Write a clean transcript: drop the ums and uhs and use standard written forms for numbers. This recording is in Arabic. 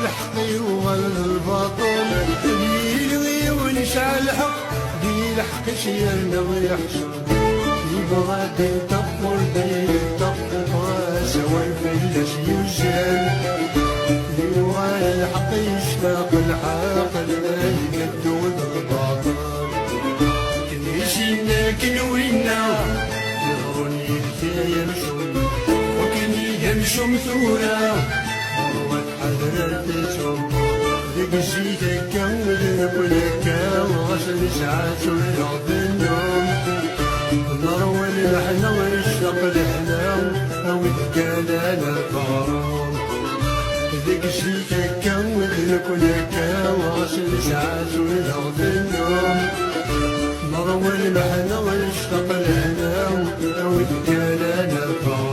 الحق وغل الباطل يلغي ونشعل الحق دي الحق شيالنا ويحشر يبغى تنطق تنطق سوا الفلاش يوجد يبغى الحق يشتاق العاقل يقدود الباطل كنيشينا كنوينا يظهرني الكاية مشوم وكني يمشم ثورة حضرتهم ذيك الشيء كمل كلك وغسل ساعات ونعض النوم نروي الحنا ونشرق الحلام أو الكلام الغرام ذيك الشيء كمل كلك وغسل ساعات ونعض النوم نروي الحنا ونشرق الحلام أو الكلام الغرام